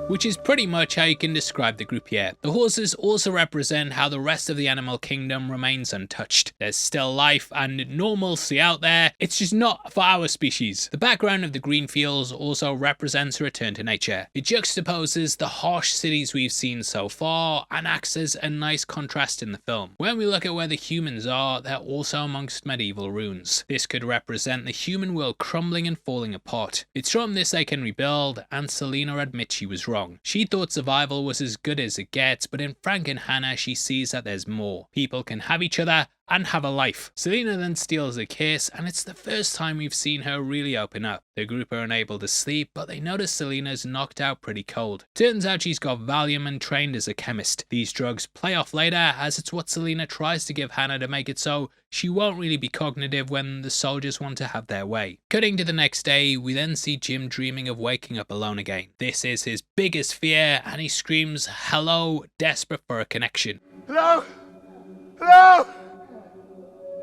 Which is pretty much how you can describe the group here. The horses also represent how the rest of the animal kingdom remains untouched. There's still life and normalcy out there, it's just not for our species. The background of the green fields also represents a return to nature. It juxtaposes the harsh cities we've seen so far and acts as a nice contrast in the film. When we look at where the humans are, they're also amongst medieval ruins. This could represent the human world crumbling and falling apart. It's from this they can rebuild, and Selena admits she was wrong. wrong. She thought survival was as good as it gets, but in Frank and Hannah she sees that there's more. People can have each other and have a life. Selena then steals a kiss, and it's the first time we've seen her really open up. The group are unable to sleep, but they notice Selena's knocked out pretty cold. Turns out she's got Valium and trained as a chemist. These drugs play off later, as it's what Selena tries to give Hannah to make it so she won't really be cognitive when the soldiers want to have their way. Cutting to the next day, we then see Jim dreaming of waking up alone again. This is his biggest fear, and he screams hello, desperate for a connection. Hello? Hello?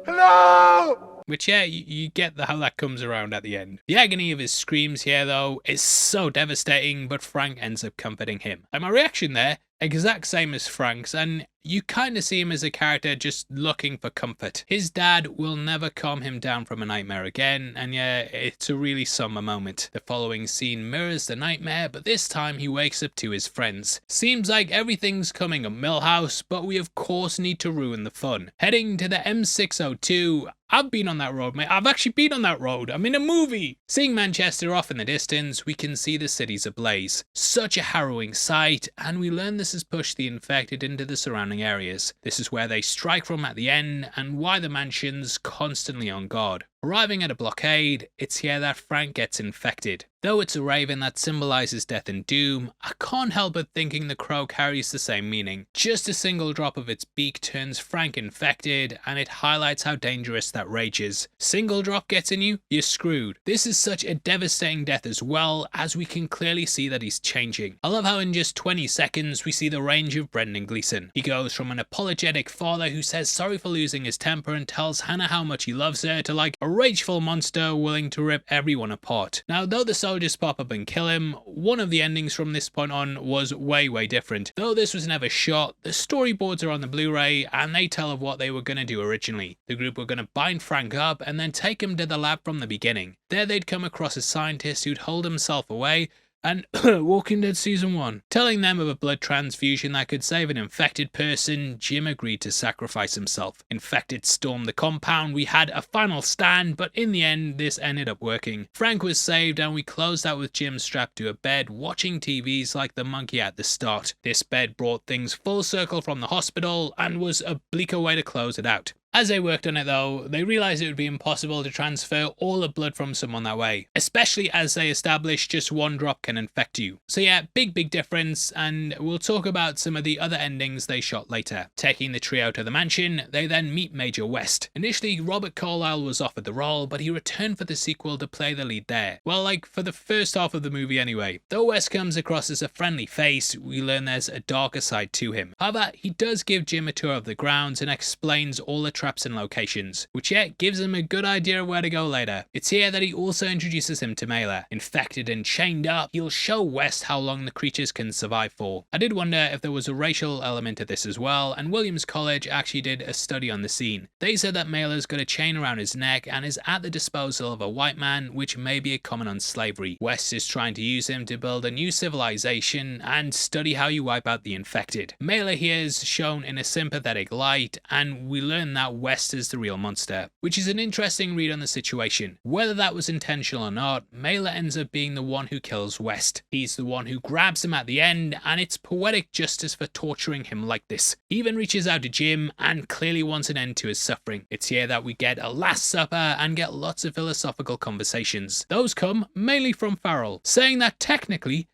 Hello? Which, yeah, you get how that comes around at the end. The agony of his screams here, though, is so devastating, but Frank ends up comforting him. And my reaction there, exact same as Frank's, and you kind of see him as a character just looking for comfort. His dad will never calm him down from a nightmare again, and yeah, it's a really somber moment. The following scene mirrors the nightmare, but this time he wakes up to his friends. Seems like everything's coming up Millhouse, but we of course need to ruin the fun. Heading to the M602, I've been on that road, mate. I've actually been on that road. I'm in a movie. Seeing Manchester off in the distance, we can see the city's ablaze. Such a harrowing sight, and we learn this has pushed the infected into the surrounding areas. This is where they strike from at the end, and why the mansion's constantly on guard. Arriving at a blockade, it's here that Frank gets infected. Though it's a raven that symbolizes death and doom, I can't help but thinking the crow carries the same meaning. Just a single drop of its beak turns Frank infected, and it highlights how dangerous that rage is. Single drop gets in you, you're screwed. This is such a devastating death as well, as we can clearly see that he's changing. I love how in just 20 seconds we see the range of Brendan Gleeson. He goes from an apologetic father who says sorry for losing his temper and tells Hannah how much he loves her to like a rageful monster willing to rip everyone apart. Now, though the soldiers pop up and kill him, one of the endings from this point on was way different. Though this was never shot, the storyboards are on the Blu-ray and they tell of what they were going to do originally. The group were going to bind Frank up and then take him to the lab from the beginning. There they'd come across a scientist who'd hold himself away and Walking Dead Season 1. Telling them of a blood transfusion that could save an infected person, Jim agreed to sacrifice himself. Infected stormed the compound, we had a final stand, but in the end this ended up working. Frank was saved and we closed out with Jim strapped to a bed, watching TVs like the monkey at the start. This bed brought things full circle from the hospital and was a bleaker way to close it out. As they worked on it though, they realised it would be impossible to transfer all the blood from someone that way, especially as they established just one drop can infect you. So yeah, big difference, and we'll talk about some of the other endings they shot later. Taking the trio to the mansion, they then meet Major West. Initially, Robert Carlyle was offered the role, but he returned for the sequel to play the lead there. Well, like for the first half of the movie anyway. Though West comes across as a friendly face, we learn there's a darker side to him. However, he does give Jim a tour of the grounds and explains all the traps and locations, which yet gives him a good idea of where to go later. It's here that he also introduces him to Mela. Infected and chained up, he'll show West how long the creatures can survive for. I did wonder if there was a racial element to this as well, and Williams College actually did a study on the scene. They said that Mela's got a chain around his neck and is at the disposal of a white man, which may be a comment on slavery. West is trying to use him to build a new civilization and study how you wipe out the infected. Mela here is shown in a sympathetic light, and we learn that West is the real monster, which is an interesting read on the situation. Whether that was intentional or not, Mela ends up being the one who kills West. He's the one who grabs him at the end, and it's poetic justice for torturing him like this. He even reaches out to Jim and clearly wants an end to his suffering. It's here that we get a Last Supper and get lots of philosophical conversations. Those come mainly from Farrell, saying that technically,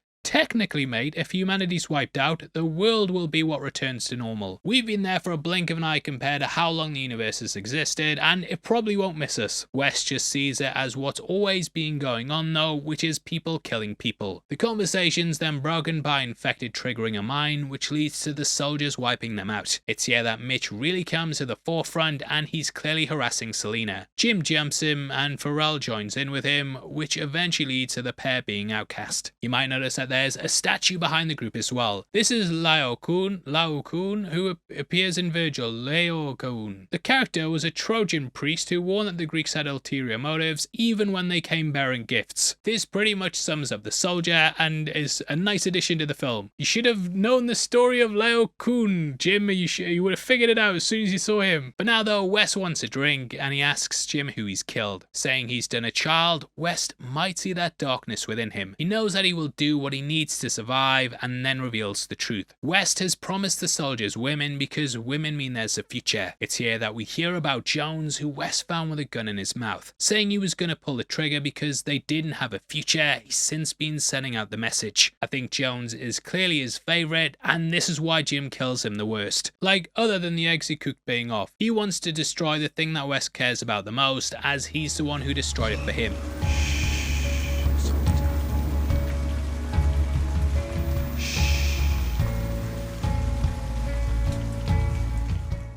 mate, if humanity's wiped out, the world will be what returns to normal. We've been there for a blink of an eye compared to how long the universe has existed, and it probably won't miss us. West just sees it as what's always been going on though, which is people killing people. The conversation's then broken by infected triggering a mine, which leads to the soldiers wiping them out. It's here that Mitch really comes to the forefront, and he's clearly harassing Selena. Jim jumps him, and Farrell joins in with him, which eventually leads to the pair being outcast. You might notice that there's a statue behind the group as well. This is Laokun, who appears in Virgil, Laokun. The character was a Trojan priest who warned that the Greeks had ulterior motives even when they came bearing gifts. This pretty much sums up the soldier and is a nice addition to the film. You should have known the story of Laokun, Jim. You would have figured it out as soon as you saw him. But now though, West wants a drink and he asks Jim who he's killed. Saying he's done a child, West might see that darkness within him. He knows that he will do what he he needs to survive, and then reveals the truth. West has promised the soldiers women because women mean there's a future. It's here that we hear about Jones, who West found with a gun in his mouth, saying he was going to pull the trigger because they didn't have a future. He's since been sending out the message. I think Jones is clearly his favourite, and this is why Jim kills him the worst. Like, other than the eggs he cooked being off, he wants to destroy the thing that West cares about the most, as he's the one who destroyed it for him.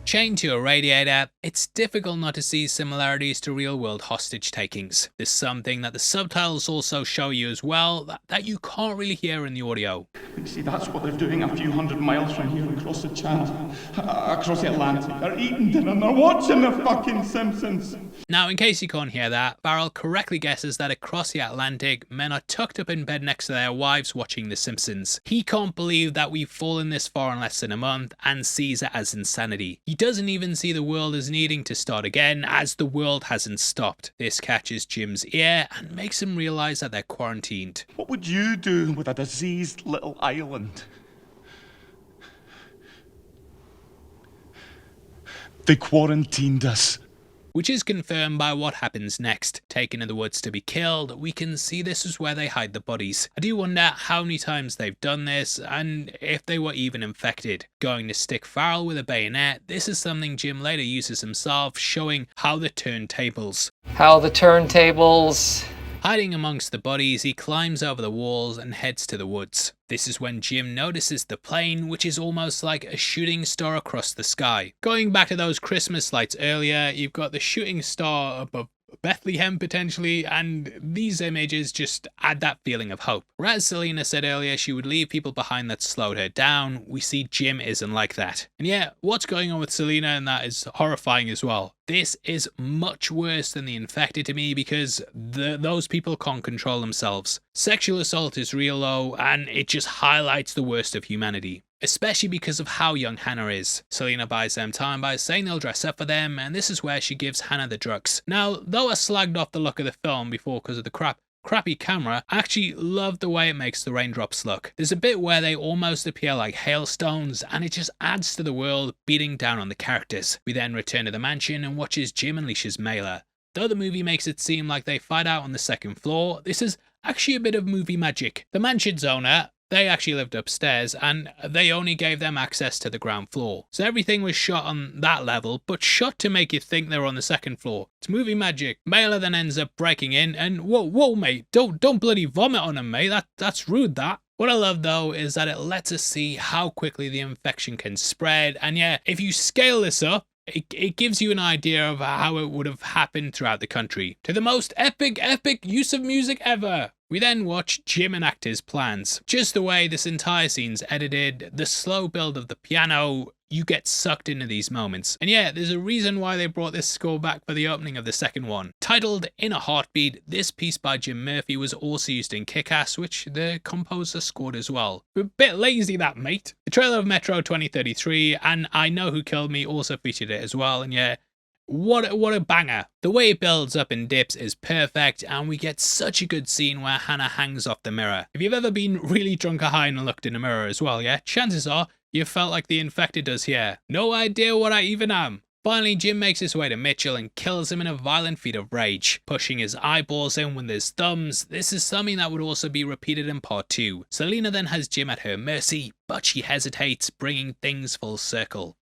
Chained to a radiator, it's difficult not to see similarities to real-world hostage takings. There's something that the subtitles also show you as well that you can't really hear in the audio. You see, that's what they're doing a few hundred miles from here across the channel, across the Atlantic. They're eating dinner and they're watching the fucking Simpsons. Now, in case you can't hear that, Farrell correctly guesses that across the Atlantic, men are tucked up in bed next to their wives watching The Simpsons. He can't believe that we've fallen this far in less than a month and sees it as insanity. He doesn't even see the world as needing to start again, as the world hasn't stopped. This catches Jim's ear and makes him realise that they're quarantined. What would you do with a diseased little island? They quarantined us. Which is confirmed by what happens next. Taken to the woods to be killed, we can see this is where they hide the bodies. I do wonder how many times they've done this, and if they were even infected. Going to stick Farrell with a bayonet, this is something Jim later uses himself, showing how the turntables. Hiding amongst the bodies, he climbs over the walls and heads to the woods. This is when Jim notices the plane, which is almost like a shooting star across the sky. Going back to those Christmas lights earlier, you've got the shooting star above Bethlehem potentially, and these images just add that feeling of hope. Whereas Selena said earlier she would leave people behind that slowed her down, we see Jim isn't like that. And yeah, what's going on with Selena and that is horrifying as well. This is much worse than the infected to me because those people can't control themselves. Sexual assault is real though, and it just highlights the worst of humanity. Especially because of how young Hannah is. Selena buys them time by saying they'll dress up for them, and this is where she gives Hannah the drugs. Now, though I slagged off the look of the film before because of the crappy camera, I actually love the way it makes the raindrops look. There's a bit where they almost appear like hailstones, and it just adds to the world beating down on the characters. We then return to the mansion and watch as Jim unleashes Mailer. Though the movie makes it seem like they fight out on the second floor, this is actually a bit of movie magic. The mansion's owner, they actually lived upstairs, and they only gave them access to the ground floor. So everything was shot on that level, but shot to make you think they were on the second floor. It's movie magic. Mailer then ends up breaking in, and whoa mate, don't bloody vomit on him, mate. That's rude, that. What I love though is that it lets us see how quickly the infection can spread, and yeah, if you scale this up, it gives you an idea of how it would have happened throughout the country. To the most epic use of music ever. We then watch Jim enact his plans. Just the way this entire scene's edited, the slow build of the piano, you get sucked into these moments. And yeah, there's a reason why they brought this score back for the opening of the second one. Titled In a Heartbeat, this piece by Jim Murphy was also used in Kick-Ass, which the composer scored as well. A bit lazy that, mate. The trailer of Metro 2033 and I Know Who Killed Me also featured it as well, and yeah, what a banger. The way it builds up and dips is perfect, and we get such a good scene where Hannah hangs off the mirror. If you've ever been really drunk or high and looked in a mirror as well, yeah, chances are you felt like the infected does here. No idea what I even am. Finally, Jim makes his way to Mitchell and kills him in a violent feat of rage, pushing his eyeballs in with his thumbs. This is something that would also be repeated in part 2. Selena then has Jim at her mercy, but she hesitates, bringing things full circle.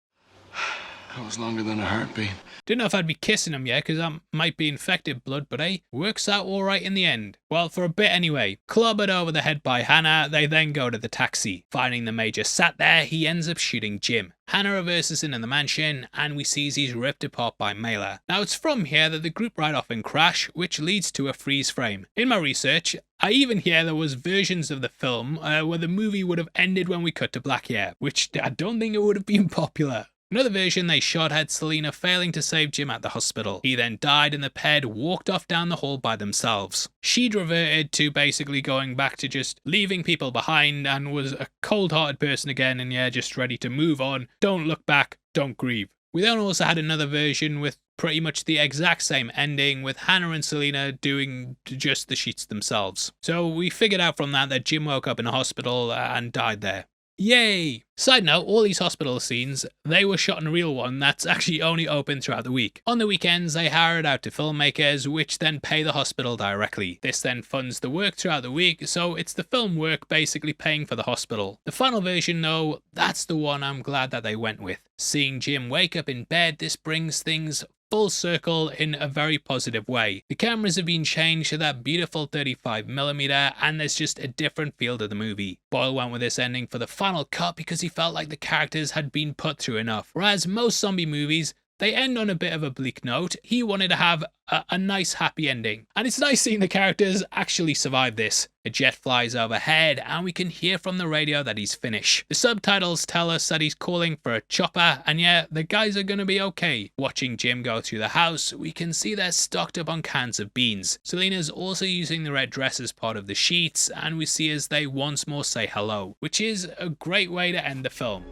That was longer than a heartbeat. Didn't know if I'd be kissing him yet, because that might be infected blood, but hey, works out alright in the end. Well, for a bit anyway. Clobbered over the head by Hannah, they then go to the taxi. Finding the Major sat there, he ends up shooting Jim. Hannah reverses into the mansion, and we see he's ripped apart by Mailer. Now, it's from here that the group ride off and crash, which leads to a freeze frame. In my research, I even hear there was versions of the film where the movie would have ended when we cut to black here, which I don't think it would have been popular. Another version they shot had Selena failing to save Jim at the hospital. He then died and the pair walked off down the hall by themselves. She'd reverted to basically going back to just leaving people behind and was a cold-hearted person again, and yeah, just ready to move on. Don't look back, don't grieve. We then also had another version with pretty much the exact same ending, with Hannah and Selena doing just the sheets themselves. So we figured out from that Jim woke up in a hospital and died there. Yay! Side note, all these hospital scenes, they were shot in a real one that's actually only open throughout the week. On the weekends, they hire it out to filmmakers, which then pay the hospital directly. This then funds the work throughout the week, so it's the film work basically paying for the hospital. The final version though, that's the one I'm glad that they went with. Seeing Jim wake up in bed, this brings things full circle in a very positive way. The cameras have been changed to that beautiful 35mm and there's just a different feel to the movie. Boyle went with this ending for the final cut because he felt like the characters had been put through enough. Whereas most zombie movies, they end on a bit of a bleak note. He wanted to have a nice happy ending. And it's nice seeing the characters actually survive this. A jet flies overhead and we can hear from the radio that he's finished. The subtitles tell us that he's calling for a chopper, and yeah, the guys are gonna be okay. Watching Jim go through the house, we can see they're stocked up on cans of beans. Selena's also using the red dress as part of the sheets, and we see as they once more say hello, which is a great way to end the film.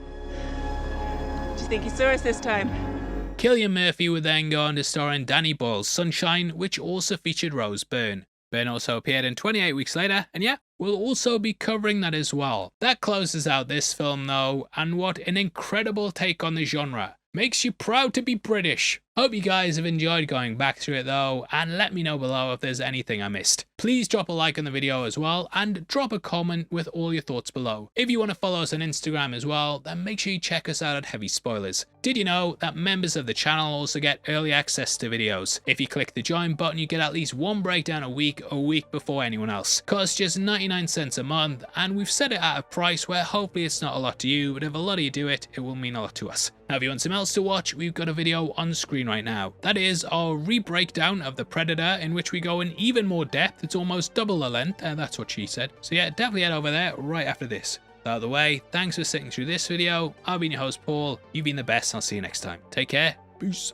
Do you think he saw us this time? Killian Murphy would then go on to star in Danny Boyle's Sunshine, which also featured Rose Byrne. Byrne also appeared in 28 Weeks Later, and yeah, we'll also be covering that as well. That closes out this film though, and what an incredible take on the genre. Makes you proud to be British. Hope you guys have enjoyed going back through it though, and let me know below if there's anything I missed. Please drop a like on the video as well, and drop a comment with all your thoughts below. If you want to follow us on Instagram as well, then make sure you check us out at Heavy Spoilers. Did you know that members of the channel also get early access to videos? If you click the join button, you get at least one breakdown a week before anyone else. Costs just 99 cents a month, and we've set it at a price where hopefully it's not a lot to you, but if a lot of you do it, it will mean a lot to us. Now if you want something else to watch, we've got a video on screen right now. That is our re-breakdown of The Predator, in which we go in even more depth. It's almost double the length, that's what she said. So yeah, definitely head over there right after this. Out of the way, thanks for sitting through this video. I've been your host Paul, you've been the best, I'll see you next time. Take care, peace.